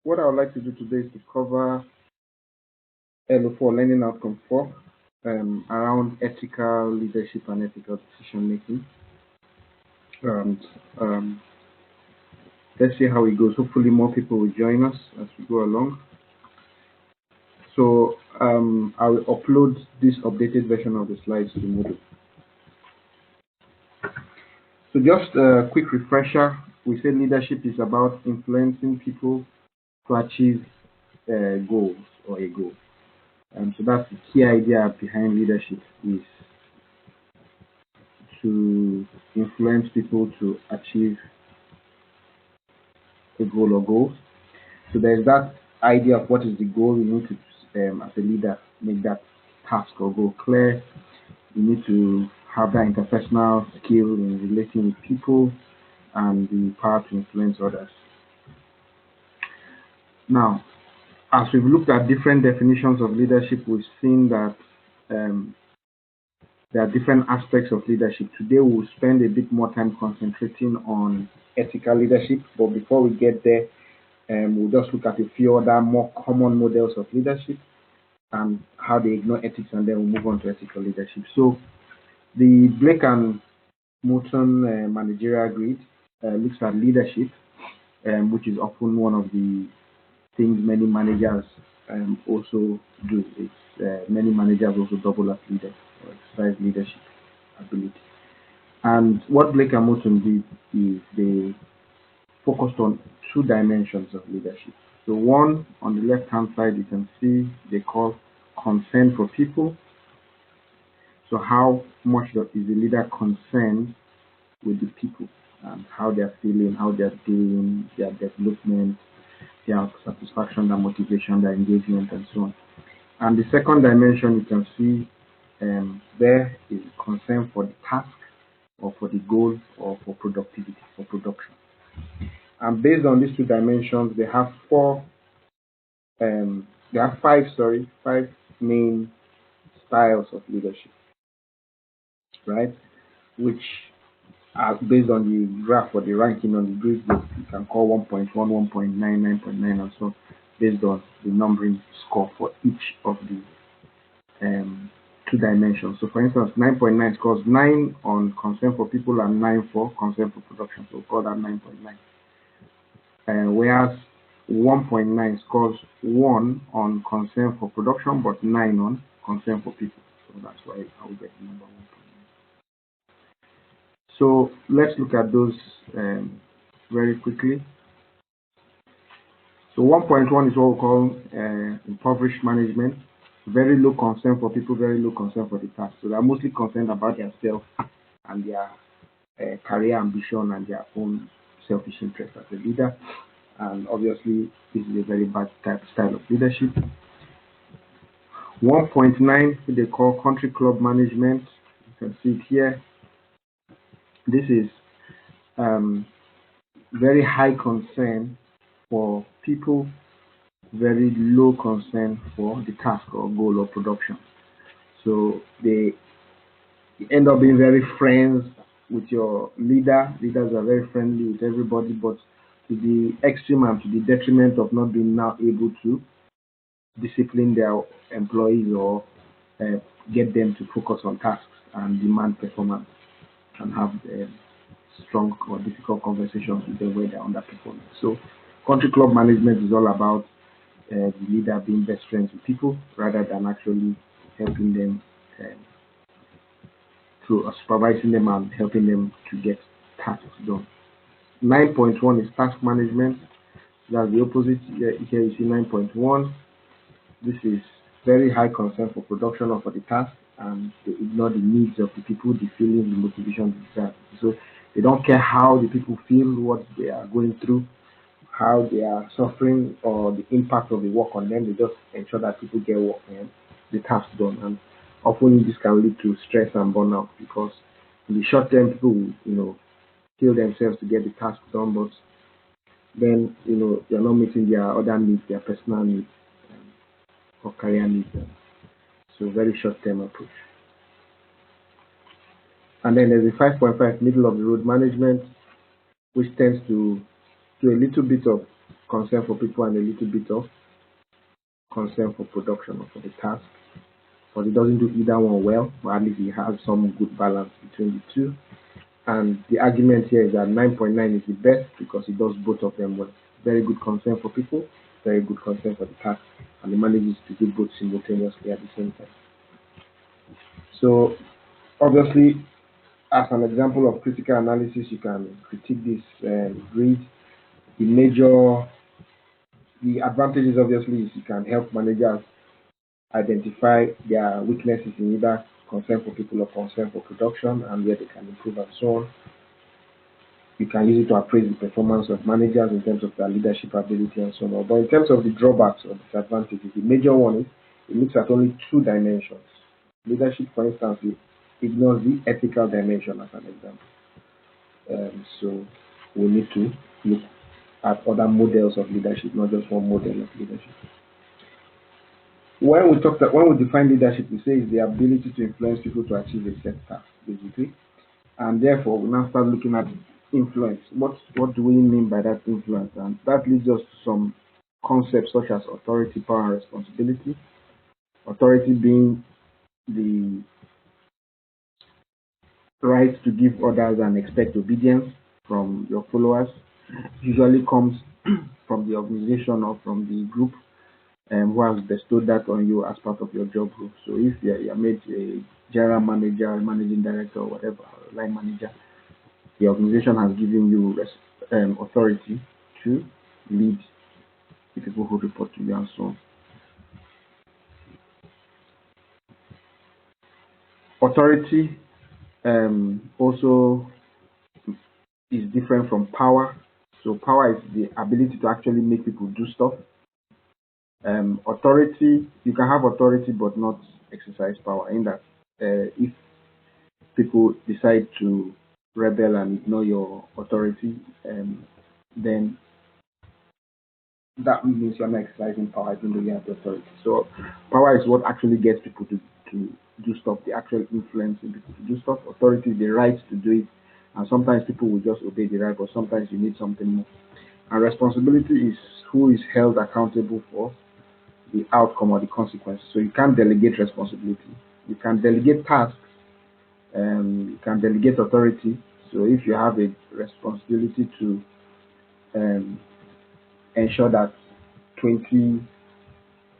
What I would like to do today is to cover LO4 Learning Outcome 4 around ethical leadership and ethical decision making. And let's see how it goes. Hopefully, more people will join us as we go along. So I will upload this updated version of the slides to Moodle. So just a quick refresher. We said leadership is about influencing people to achieve goals or a goal. So that's the key idea behind leadership, is to influence people to achieve a goal or goals. So there's that idea of what is the goal. You need to, as a leader, make that task or goal clear. You need to have that interpersonal skill in relating with people and the power to influence others. Now, as we've looked at different definitions of leadership, we've seen that there are different aspects of leadership. Today, we'll spend a bit more time concentrating on ethical leadership, but before we get there, we'll just look at a few other more common models of leadership and how they ignore ethics, and then we'll move on to ethical leadership. So, the Blake and Moulton managerial grid looks at leadership, which is often one of the things many managers also do. It's many managers also double as leaders or exercise leadership ability. And what Blake and Moulton did is they focused on two dimensions of leadership. So one, on the left-hand side, you can see they call concern for people. So how much is the leader concerned with the people and how they're feeling, how they're doing, their development, their satisfaction, their motivation, their engagement, and so on. And the second dimension you can see there is concern for the task or for the goal or for productivity, for production. And based on these two dimensions, they have five main styles of leadership, right? Which are based on the graph or the ranking on the grid. You can call 1.1, 1.9, 9.9, and so on, based on the numbering score for each of the two dimensions. So, for instance, 9.9 scores 9 on concern for people and 9 for concern for production. So, we'll call that 9.9. Whereas 1.9 scores 1 on concern for production, but 9 on concern for people. So, that's why I will get the number 1.9. So, let's look at those very quickly. So 1.1 is what we call impoverished management. Very low concern for people, very low concern for the task. So they're mostly concerned about themselves and their career ambition and their own selfish interest as a leader. And obviously, this is a very bad style of leadership. 1.9, they call country club management. You can see it here. This is very high concern for people, very low concern for the task or goal or production. So they end up being very friends with your leader. Leaders are very friendly with everybody, but to the extreme and to the detriment of not being now able to discipline their employees or get them to focus on tasks and demand performance and have strong or difficult conversations with them where they're underperforming. So country club management is all about the leader being best friends with people rather than actually helping them through supervising them and helping them to get tasks done. 9.1 is task management. That's the opposite. Here you see 9.1. This is very high concern for production or for the task, and they ignore the needs of the people, the feelings, the motivation, the desire. So they don't care how the people feel, what they are going through, how they are suffering, or the impact of the work on them. They just ensure that people get work and the task done. And often this can lead to stress and burnout because in the short term, people will, kill themselves to get the task done, but then they're not meeting their other needs, their personal needs or career needs. So very short-term approach. And then there's a 5.5 middle of the road management, which tends to do a little bit of concern for people and a little bit of concern for production or for the task. But he doesn't do either one well, but at least he has some good balance between the two. And the argument here is that 9.9 is the best because he does both of them well. Very good concern for people, very good concern for the task, and he manages to do both simultaneously at the same time. So obviously, as an example of critical analysis, you can critique this grid. The advantages obviously is you can help managers identify their weaknesses in either concern for people or concern for production and where they can improve and so on. You can use it to appraise the performance of managers in terms of their leadership ability and so on. But in terms of the drawbacks or disadvantages, the major one is it looks at only two dimensions. Leadership, for instance, it ignores the ethical dimension as an example. So we need to look at other models of leadership, not just one model of leadership. When we define leadership, we say it's the ability to influence people to achieve a set task, basically. And therefore, we now start looking at influence. What do we mean by that influence? And that leads us to some concepts such as authority, power, and responsibility. Authority being the right to give orders and expect obedience from your followers. Usually comes from the organization or from the group who has bestowed that on you as part of your job group. So if you're made a general manager, managing director, or whatever, line manager, the organization has given you authority to lead the people who report to you and so on. Authority also is different from power. So power is the ability to actually make people do stuff. Authority, you can have authority but not exercise power, in that if people decide to rebel and ignore your authority, then that means you're not exercising power even though you have the authority. So power is what actually gets people to do stuff, the actual influence in people to do stuff. Authority is the right to do it, and sometimes people will just obey the right, but sometimes you need something more. And responsibility is who is held accountable for the outcome or the consequences. So you can't delegate responsibility. You can delegate tasks. You can delegate authority. So if you have a responsibility to ensure that 20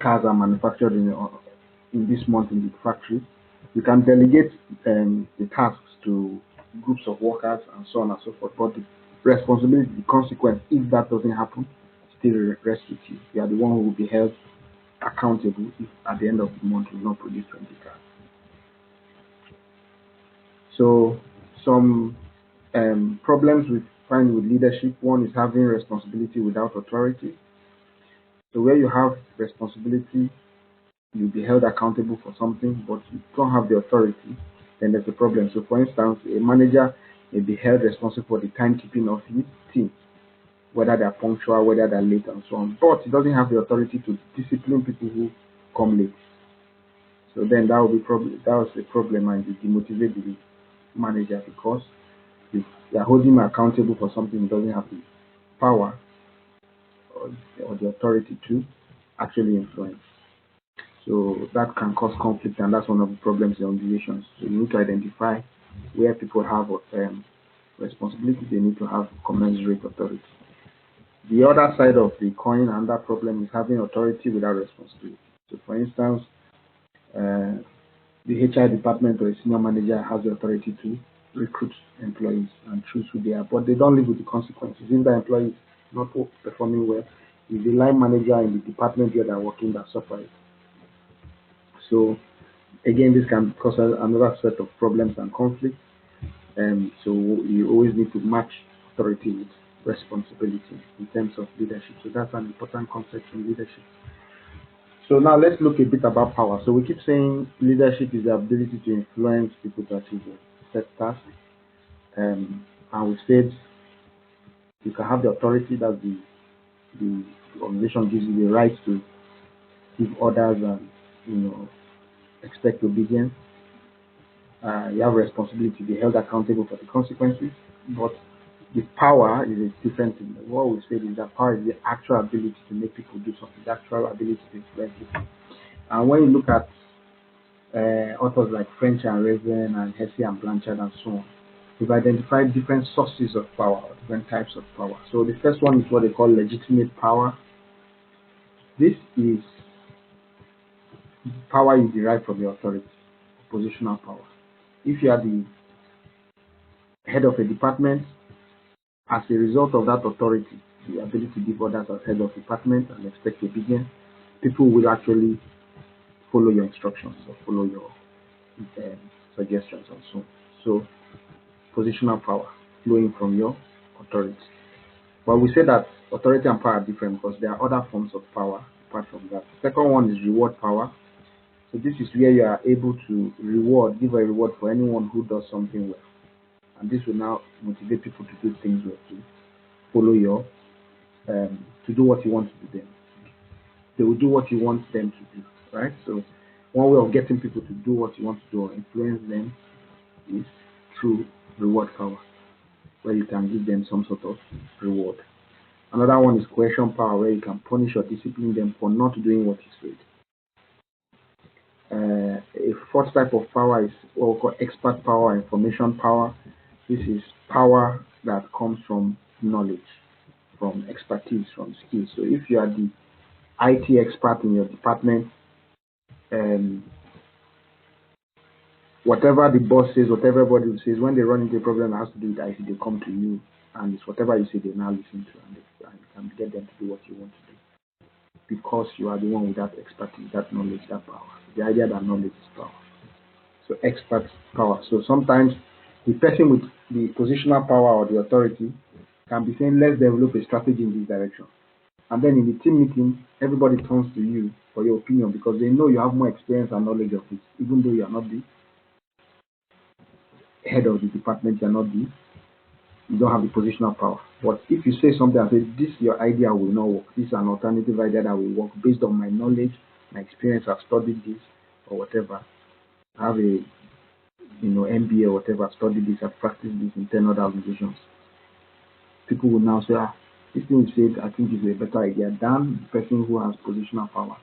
cars are manufactured in this month in the factory, you can delegate the tasks to groups of workers and so on and so forth. But the responsibility, the consequence, if that doesn't happen, still rests with you. You are the one who will be held accountable if at the end of the month you will not produce 20 cars. So some problems we find with leadership: one is having responsibility without authority. So where you have responsibility, you'll be held accountable for something, but you don't have the authority, then there's a problem. So for instance, a manager may be held responsible for the timekeeping of his team, whether they're punctual, whether they're late, and so on. But he doesn't have the authority to discipline people who come late. So then that will be that was a problem, and you demotivate the manager because you are holding him accountable for something he doesn't have the power or the authority to actually influence. So that can cause conflict, and that's one of the problems in organizations. So you need to identify where people have responsibility. They need to have commensurate authority. The other side of the coin and that problem is having authority without responsibility. So for instance, the HR department or a senior manager has the authority to recruit employees and choose who they are, but they don't live with the consequences. If the employee is not performing well, it's the line manager in the department where they're working that suffer it. So again, this can cause another set of problems and conflicts. So you always need to match authority with responsibility in terms of leadership. So that's an important concept in leadership. So now let's look a bit about power. So we keep saying leadership is the ability to influence people to achieve a set task. And we said you can have the authority that the organization gives you the right to give orders and expect obedience. You have responsibility to be held accountable for the consequences, but The power is a different thing. What we say is that power is the actual ability to make people do something, the actual ability to influence people. And when you look at authors like French and Raven and Hesse and Blanchard and so on, we've identified different sources of power, different types of power. So the first one is what they call legitimate power. This is power you derive from your authority, positional power. If you are the head of a department, as a result of that authority, the ability to give orders as head of department and expect obedience, people will actually follow your instructions or follow your suggestions and so on. So, positional power flowing from your authority. But we say that authority and power are different because there are other forms of power apart from that. The second one is reward power. So this is where you are able to give a reward for anyone who does something well. And this will now motivate people to do things well, to follow your, to do what you want to do them. They will do what you want them to do, right? So one way of getting people to do what you want to do or influence them is through reward power, where you can give them some sort of reward. Another one is coercion power, where you can punish or discipline them for not doing what you said. A fourth type of power is what we call expert power, information power. This is power that comes from knowledge, from expertise, from skills. So if you are the IT expert in your department, whatever the boss says, whatever everybody says, when they run into a problem that has to do with IT, they come to you, and it's whatever you say they now listen to, and you can get them to do what you want to do because you are the one with that expertise, that knowledge, that power. The idea that knowledge is power. So expert power. So sometimes the person with the positional power or the authority can be saying, let's develop a strategy in this direction. And then in the team meeting, everybody turns to you for your opinion because they know you have more experience and knowledge of it, even though you are not the head of the department, you don't have the positional power. But if you say something and say, this your idea will not work, this is an alternative idea that will work based on my knowledge, my experience, I've studied this or whatever, I have a MBA or whatever, I've studied this, I've practiced this in 10 other organizations. People will now say, this thing you said, I think is a better idea than the person who has positional power,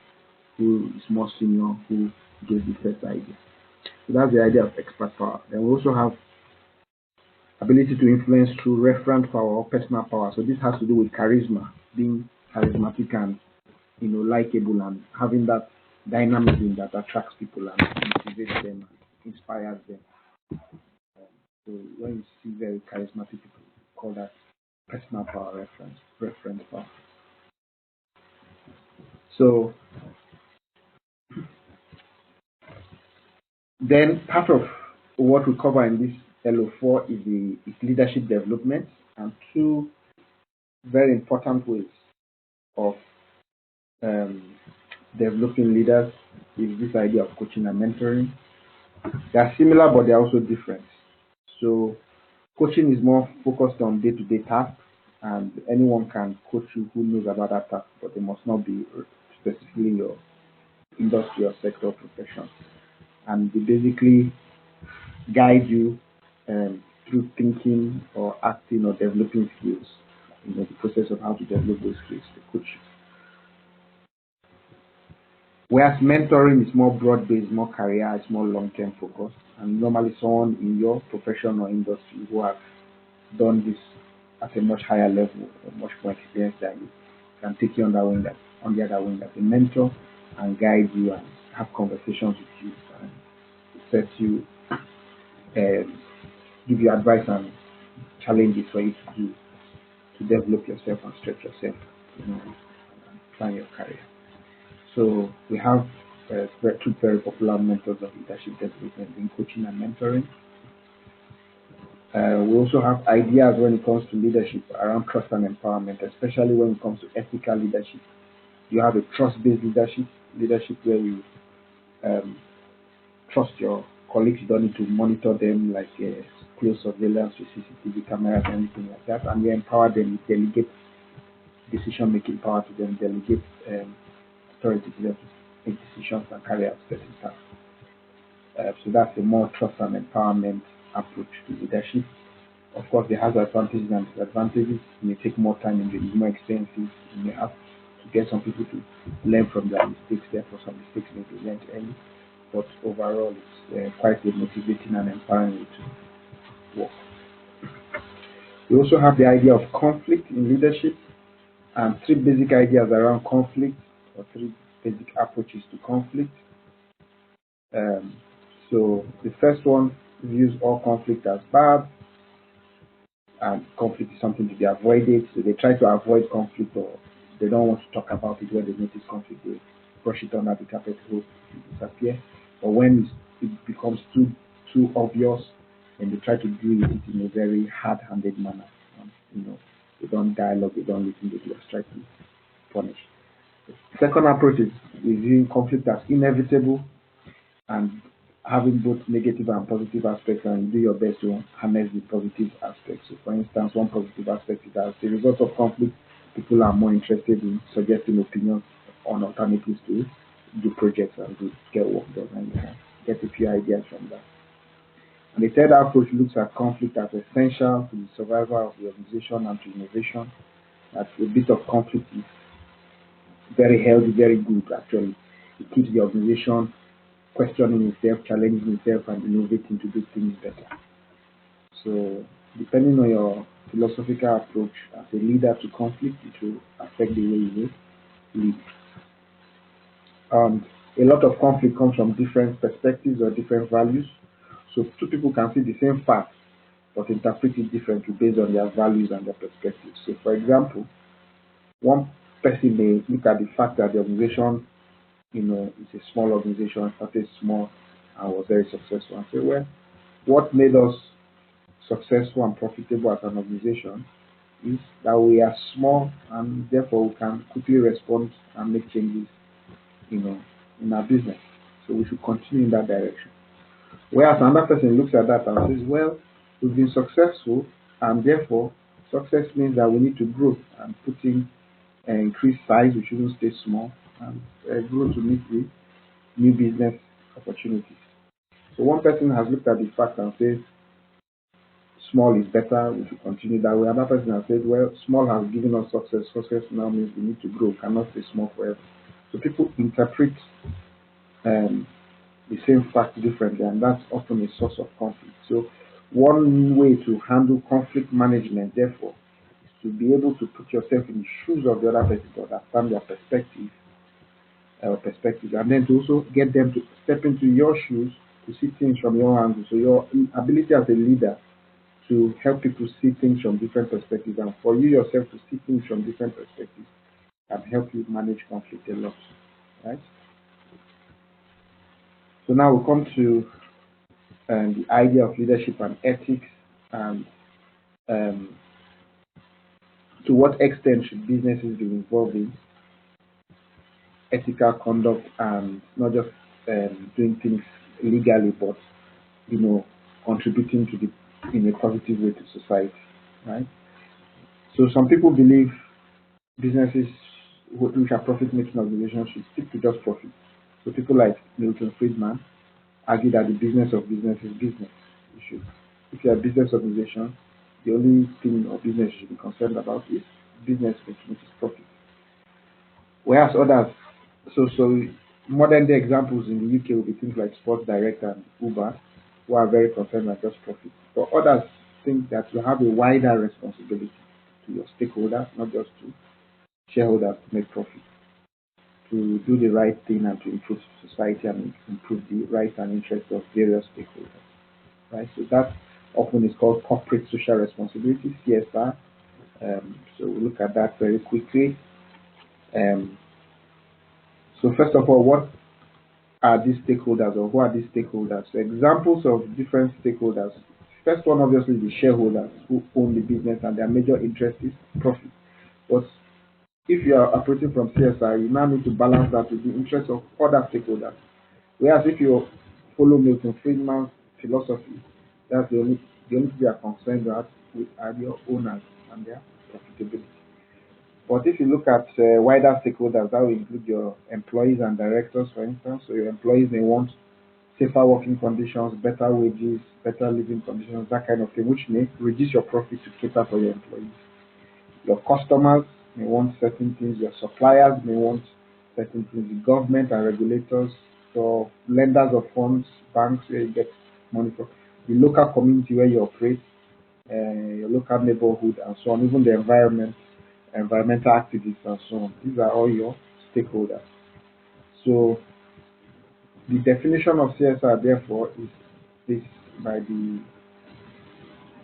who is more senior, who gave the first idea. So that's the idea of expert power. Then we also have ability to influence through referent power or personal power. So this has to do with charisma, being charismatic and likable and having that dynamism that attracts people and motivates them and inspires them. So when you see very charismatic people, call that personal power, reference power. So then part of what we cover in this LO4 is leadership development, and two very important ways of developing leaders is this idea of coaching and mentoring. They are similar, but they are also different. So coaching is more focused on day-to-day tasks, and anyone can coach you who knows about that task, but they must not be specifically your industry or sector or profession. And they basically guide you through thinking or acting or developing skills. The process of how to develop those skills, they coach you. Whereas mentoring is more broad-based, more career, it's more long-term focused, and normally someone in your profession or industry who has done this at a much higher level, or much more experienced than you, can take you on the other wing as a mentor and guide you and have conversations with you and set you, give you advice and challenges for you to do to develop yourself and stretch yourself, and plan your career. So we have two very popular methods of leadership development in coaching and mentoring. We also have ideas when it comes to leadership around trust and empowerment, especially when it comes to ethical leadership. You have a trust-based leadership where you trust your colleagues. You don't need to monitor them like close surveillance with CCTV cameras or anything like that, and you empower them. You delegate decision-making power to them, delegate authority to them to make decisions and carry out certain tasks. So that's a more trust and empowerment approach to leadership. Of course, it has advantages and disadvantages. It may take more time, it may be more expensive. You may have to get some people to learn from their mistakes. Therefore, some mistakes may be learned early. But overall, it's quite a motivating and empowering way to work. We also have the idea of conflict in leadership, and three basic ideas around conflict, or three basic approaches to conflict. Um, so the first one views all conflict as bad, and conflict is something to be avoided. So they try to avoid conflict, or they don't want to talk about it. When they notice conflict, they brush it under the carpet, hope it disappear. But when it becomes too obvious, then they try to deal with it in a very hard-handed manner. They don't dialogue, they don't listen, they just try to punish. The second approach is viewing conflict as inevitable and having both negative and positive aspects, and do your best to harness the positive aspects. So, for instance, one positive aspect is that as a result of conflict, people are more interested in suggesting opinions on alternatives to do projects and to get work done, and you can get a few ideas from that. And the third approach looks at conflict as essential to the survival of the organization and to innovation. That a bit of conflict is very healthy, very good actually. It keeps the organization questioning itself, challenging itself, and innovating to do things better. So, depending on your philosophical approach as a leader to conflict, it will affect the way you lead. A lot of conflict comes from different perspectives or different values. So, two people can see the same fact but interpret it differently based on their values and their perspectives. So, for example, one person may look at the fact that the organization, it's a small organization, started small and was very successful, and say, well, what made us successful and profitable as an organization is that we are small, and therefore we can quickly respond and make changes, in our business. So we should continue in that direction. Whereas another person looks at that and says, well, we've been successful, and therefore success means that we need to grow and put in increased size. We shouldn't stay small, and grow to meet the new business opportunities. So one person has looked at the fact and says small is better, we should continue that way. Another person has said, well, small has given us success. Success now means we need to grow, we cannot stay small forever. So people interpret the same fact differently, and that's often a source of conflict. So one way to handle conflict management, therefore, is to be able to put yourself in the shoes of the other person to understand their perspective, and then to also get them to step into your shoes to see things from your angle. So your ability as a leader to help people see things from different perspectives, and for you yourself to see things from different perspectives, can help you manage conflict a lot, right? So now we come to the idea of leadership and ethics, and to what extent should businesses be involved in ethical conduct, and not just doing things legally, but contributing to in a positive way to society, right? So some people believe businesses which are profit-making organizations should stick to just profit. So people like Milton Friedman argue that the business of business is business. If you're a business organization, the only thing or business you should be concerned about is business making, which is profit. Whereas others, so modern day examples in the UK will be things like Sports Direct and Uber, who are very concerned with just profit. But others think that you have a wider responsibility to your stakeholders, not just to shareholders, to make profit, to do the right thing and to improve society and improve the rights and interests of various stakeholders. Right? So that often is called corporate social responsibility, CSR. So we'll look at that very quickly. So first of all, what are these stakeholders, or who are these stakeholders? So examples of different stakeholders. First one, obviously, the shareholders who own the business and their major interest is profit. But if you are operating from CSR, you now need to balance that with the interests of other stakeholders. Whereas if you follow Milton Friedman's philosophy, that's the only thing you are concerned with are your owners and their profitability. But if you look at wider stakeholders, that will include your employees and directors, for instance. So your employees may want safer working conditions, better wages, better living conditions, that kind of thing, which may reduce your profit to cater for your employees. Your customers may want certain things, your suppliers may want certain things, the government and regulators, your lenders of funds, banks where you get money from, the local community where you operate, your local neighborhood, and so on, even the environment, environmental activists, and so on. These are all your stakeholders. So the definition of CSR, therefore, is this by the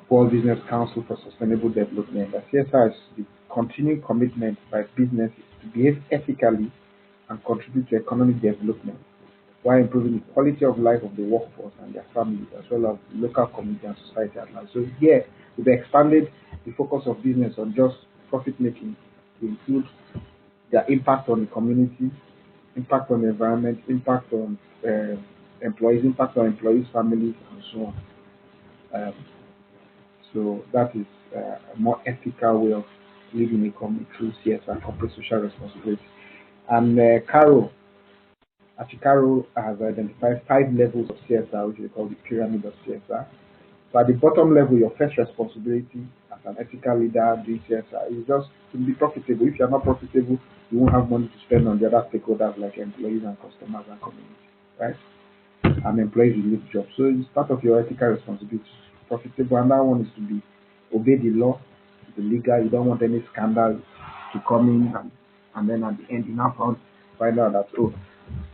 World Business Council for Sustainable Development. The CSR is the continuing commitment by businesses to behave ethically and contribute to economic development while improving the quality of life of the workforce and their families, as well as the local community and society at large. So here, we've expanded the focus of business on just profit making to include their impact on the community, impact on the environment, impact on employees, impact on employees' families, and so on. So that is a more ethical way of leading a company through CSR, corporate social responsibility. And Achikaro has identified 5 levels of CSR, which we call the pyramid of CSR. So at the bottom level, your first responsibility as an ethical leader doing CSR is just to be profitable. If you're not profitable, you won't have money to spend on the other stakeholders like employees and customers and community, right? And employees will lose jobs. So it's part of your ethical responsibility to be profitable. And that one is to be obey the law, the legal. You don't want any scandal to come in and then at the end you now find out that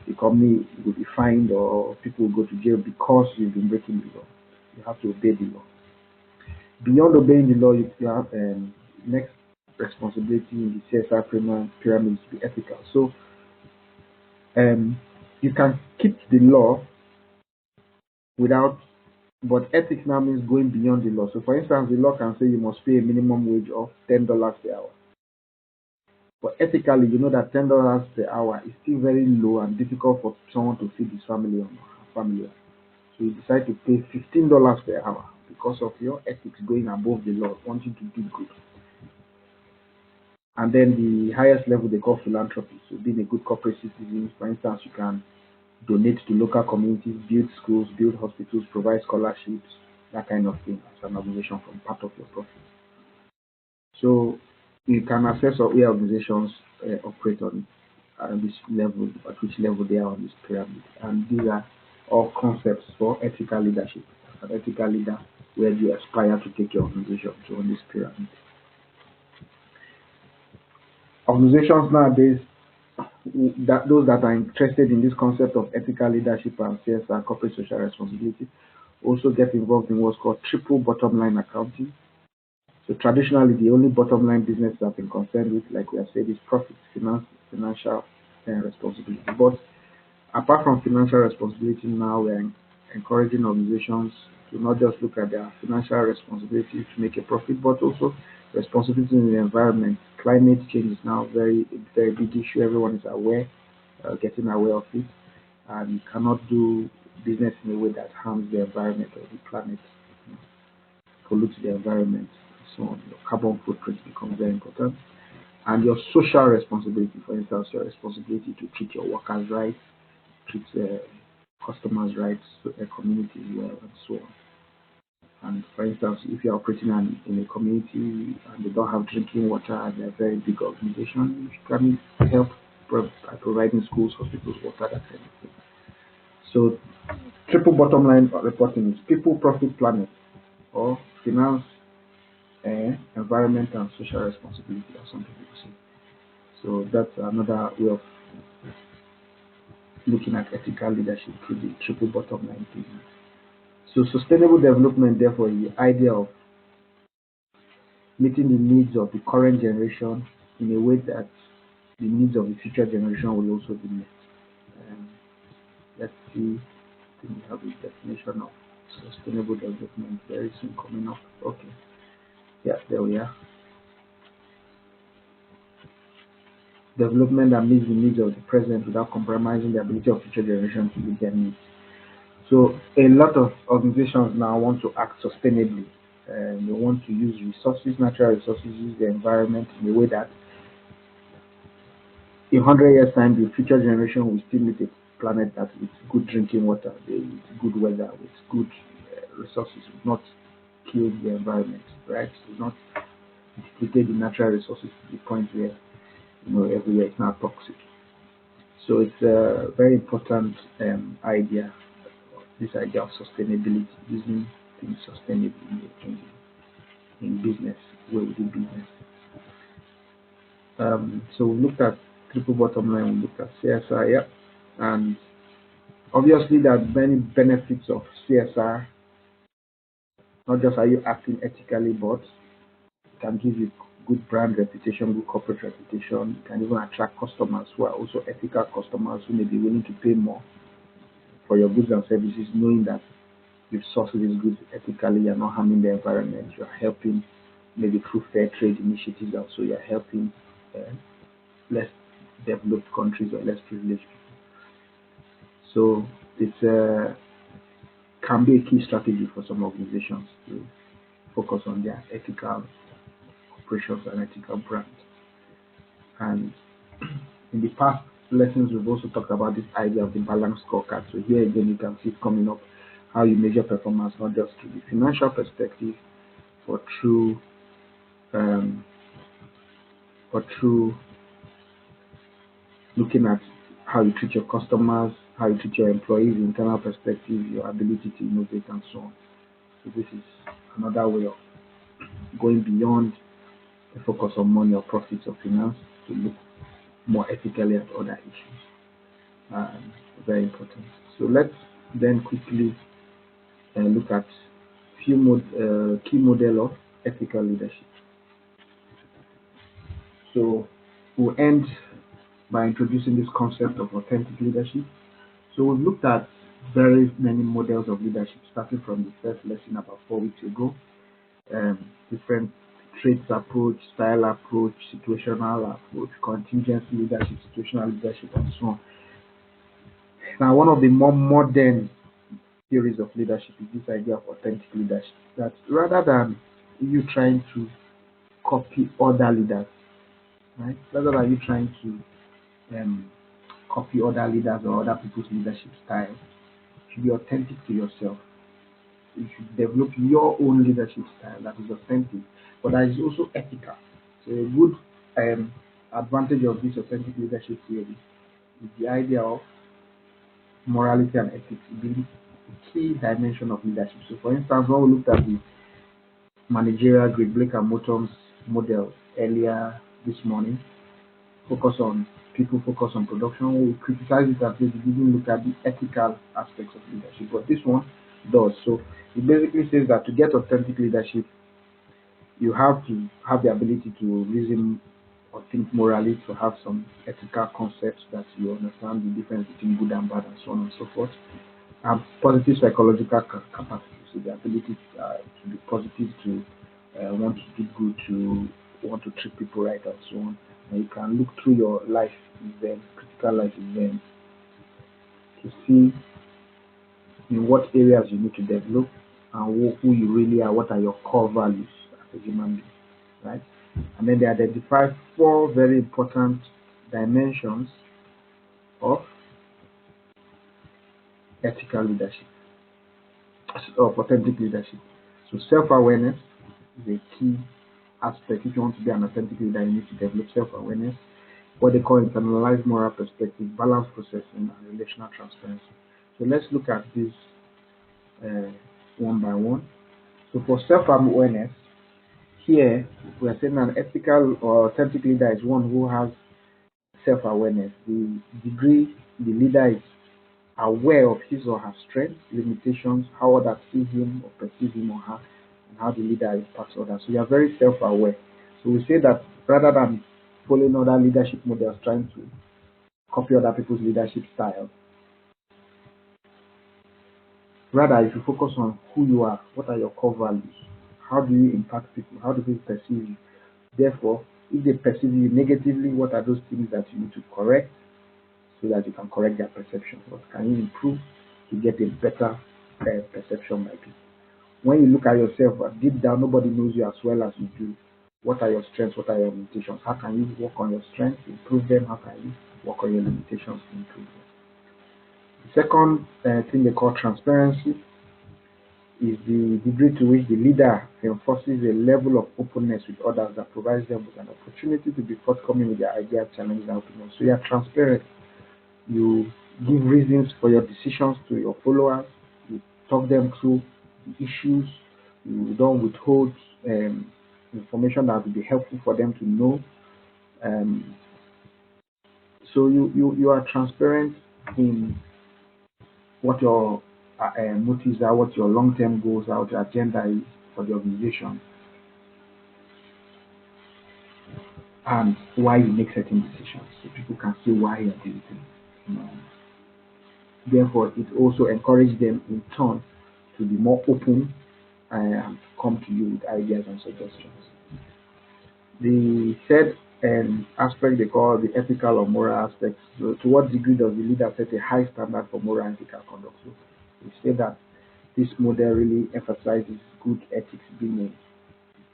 the company will be fined or people will go to jail because you've been breaking the law. You have to obey the law. Beyond obeying the law, you have next responsibility in the CSR pyramid is to be ethical. So you can keep the law but ethics now means going beyond the law. So for instance, the law can say you must pay a minimum wage of $10 per hour. But ethically, you know that $10 per hour is still very low and difficult for someone to feed his family or her family. So you decide to pay $15 per hour because of your ethics going above the law, wanting to do good. And then the highest level they call philanthropy. So being a good corporate citizen, for instance, you can donate to local communities, build schools, build hospitals, provide scholarships, that kind of thing as an organization from part of your profit. So you can assess where organizations operate on this level, at which level they are on this pyramid. And these are all concepts for ethical leadership. As an ethical leader, where you aspire to take your organization to on this pyramid. Organizations nowadays, those that are interested in this concept of ethical leadership and CSR, corporate social responsibility, also get involved in what's called triple bottom line accounting. So traditionally, the only bottom line business I've been concerned with, like we have said, is profit, financial responsibility. But apart from financial responsibility, now we're encouraging organizations to not just look at their financial responsibility to make a profit, but also responsibility in the environment. Climate change is now a very big issue. Everyone is aware, getting aware of it, and you cannot do business in a way that harms the environment or the planet, pollutes the environment, and so on. Your carbon footprint becomes very important. And your social responsibility, for instance, your responsibility to treat your workers right, treat customers' rights, communities well, and so on. And for instance, if you're operating in a community and they don't have drinking water and they're a very big organization, you can help by providing schools, hospitals, water, that kind of thing. So, triple bottom line reporting is people, profit, planet, or finance, environment, and social responsibility, or something like that. So that's another way of looking at ethical leadership through the triple bottom line thing. So sustainable development, therefore, is the idea of meeting the needs of the current generation in a way that the needs of the future generation will also be met. Let's see, I think we have a definition of sustainable development very soon coming up. Okay, yeah, there we are. Development that meets the needs of the present without compromising the ability of future generations to meet their needs. So a lot of organizations now want to act sustainably. They want to use resources, natural resources, use the environment in a way that in 100 years' time, the future generation will still meet it. planet that with good drinking water, with good weather, with good resources, will not kill the environment, right? Will not deplete the natural resources to the point where everywhere is now toxic. So it's a very important idea, this idea of sustainability, using things sustainably in business, where we do business. So we looked at triple bottom line, we looked at CSR, yeah, and obviously there are many benefits of CSR. Not just are you acting ethically, but it can give you good brand reputation, good corporate reputation. You can even attract customers who are also ethical customers who may be willing to pay more for your goods and services, knowing that you've sourced these goods ethically, you're not harming the environment, you're helping maybe through fair trade initiatives, also you're helping less developed countries or less privileged people. So it can be a key strategy for some organizations to focus on their ethical operations and ethical brand. And in the past lessons, we've also talked about this idea of the balanced scorecard. So here again, you can see it coming up, how you measure performance, not just through the financial perspective, but through looking at how you treat your customers, how you treat your employees, internal perspective, your ability to innovate, and so on. So this is another way of going beyond the focus on money or profits or finance to look more ethically at other issues. Very important. So let's then quickly look at few key model of ethical leadership. So we'll end by introducing this concept of authentic leadership. So we've looked at very many models of leadership, starting from the first lesson about 4 weeks ago. Different traits approach, style approach, situational approach, contingency leadership, situational leadership, and so on. Now, one of the more modern theories of leadership is this idea of authentic leadership. That rather than you trying to copy other leaders, right? Rather than you trying to copy other leaders or other people's leadership style, you should be authentic to yourself. You should develop your own leadership style that is authentic, but that is also ethical. So a good advantage of this authentic leadership theory is the idea of morality and ethics being a key dimension of leadership. So for instance, when we looked at the managerial grid, Blake and Morton's model earlier this morning, focus on people, focus on production, we criticize it as they didn't look at the ethical aspects of leadership, but this one does. So it basically says that to get authentic leadership, you have to have the ability to reason or think morally, to have some ethical concepts that you understand the difference between good and bad, and so on and so forth. And positive psychological capacity, so the ability to be positive, to want to do good, to want to treat people right, and so on. And you can look through your life events, critical life events, to see in what areas you need to develop and who you really are, what are your core values as a human being, right? And then they identify 4 very important dimensions of ethical leadership, of authentic leadership. So self-awareness is a key aspect. If you want to be an authentic leader, you need to develop self-awareness, what they call internalized moral perspective, balanced processing, and relational transparency. So let's look at this one by one. So for self-awareness, here we are saying an ethical or authentic leader is one who has self-awareness. The degree the leader is aware of his or her strengths, limitations, how others see him or perceive him or her, and how the leader impacts others. So you are very self-aware. So we say that rather than following other leadership models, trying to copy other people's leadership style, rather if you focus on who you are, what are your core values, how do you impact people, how do people perceive you. Therefore, if they perceive you negatively, what are those things that you need to correct so that you can correct their perception? What can you improve to get a better perception by people? When you look at yourself, deep down, nobody knows you as well as you do. What are your strengths? What are your limitations? How can you work on your strengths, improve them? How can you work on your limitations to improve them? Second thing they call transparency is the degree to which the leader enforces a level of openness with others that provides them with an opportunity to be forthcoming with their ideas, challenges, and opinions. So you are transparent. You give reasons for your decisions to your followers. You talk them through the issues. You don't withhold information that will be helpful for them to know. Um, so you are transparent in what your motives are, what your long-term goals are, what your agenda is for the organization, and why you make certain decisions, so people can see why you're doing things. You know. Therefore, it also encourages them in turn to be more open and come to you with ideas and suggestions. The third aspect they call the ethical or moral aspect. So, to what degree does the leader set a high standard for moral and ethical conduct? So, we say that this model really emphasizes good ethics, being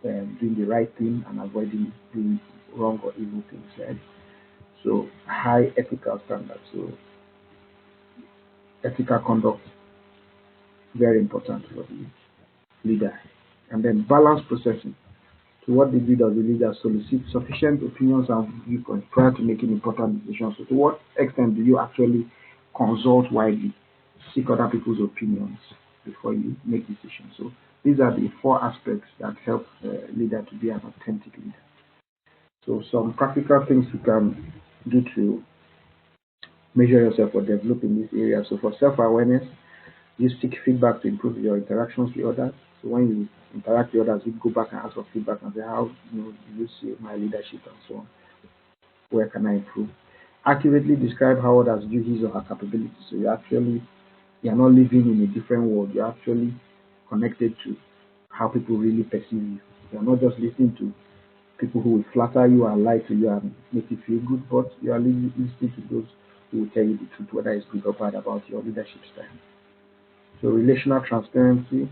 doing the right thing and avoiding doing wrong or evil things. Right? So, high ethical standards. So, ethical conduct very important for the leader. And then balance processing. To what degree does the leader solicit sufficient opinions and viewpoints prior to making important decisions? So to what extent do you actually consult widely, seek other people's opinions before you make decisions? So these are the four aspects that help the leader to be an authentic leader. So some practical things you can do to measure yourself or develop in this area. So for self-awareness, you seek feedback to improve your interactions with others. So when you interact with others, you go back and ask for feedback and say, how do you see my leadership and so on? Where can I improve? Accurately describe how others view his or her capabilities. So you're not living in a different world. You're actually connected to how people really perceive you. You're not just listening to people who will flatter you and lie to you and make you feel good, but you are listening to those who will tell you the truth, whether it's good or bad about your leadership style. So relational transparency,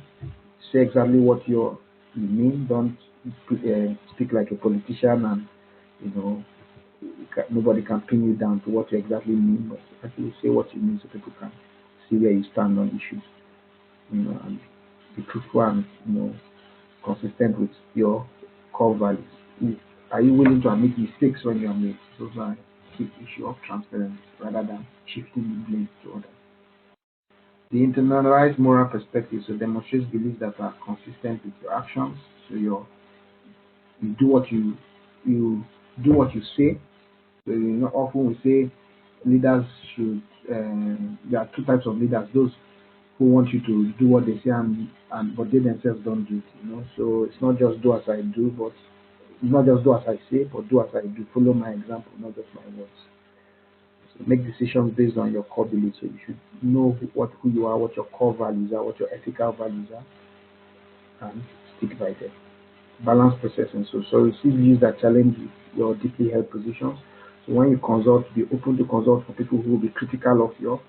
say exactly what you mean. Don't speak like a politician and nobody can pin you down to what you exactly mean, but actually say what you mean so people can see where you stand on issues, and be truthful and consistent with your core values. Are you willing to admit mistakes when you are made? Those are a key issue of transparency rather than shifting the blame to others. The internalized moral perspective so demonstrates beliefs that are consistent with your actions. So you do what you do what you say. So often we say leaders should. There are two types of leaders: those who want you to do what they say and but they themselves don't do it. So it's not just do as I do, but not just do as I say, but do as I do. Follow my example, not just my words. So make decisions based on your core beliefs. So you should know who you are, what your core values are, what your ethical values are, and stick by them. Balance processing. So receive views that challenge your deeply held positions. So when you consult, be open to consult for people who will be critical of your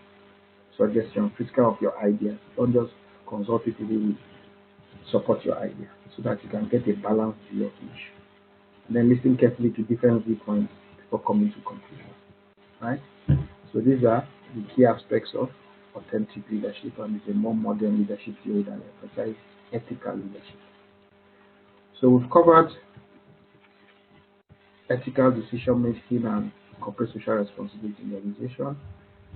suggestions, critical of your ideas. Don't just consult people who will support your idea, so that you can get a balanced view of each. And then listen carefully to different viewpoints before coming to conclusions. Right? So these are the key aspects of authentic leadership, and it's a more modern leadership theory that emphasizes ethical leadership. So we've covered ethical decision making and corporate social responsibility in the organization,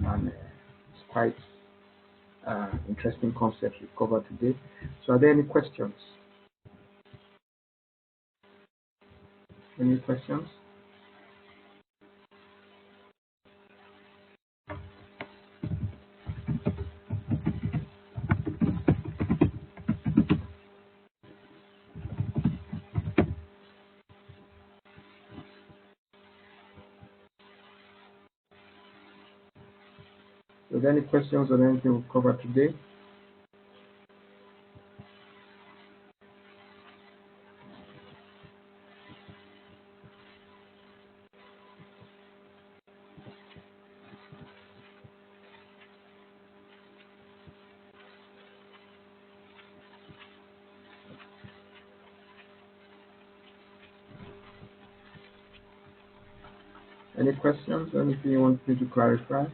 and it's quite interesting concepts we've covered today. So are there any questions? Any questions? Are there any questions on anything we've covered today? Any questions? Anything you want me to clarify?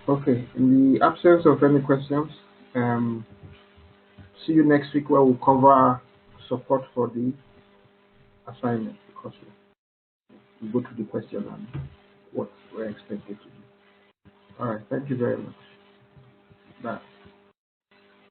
Okay, in the absence of any questions, um, see you next week where we'll cover support for the assignment because we'll go through the question and what we're expected to do. All right, thank you very much. Bye.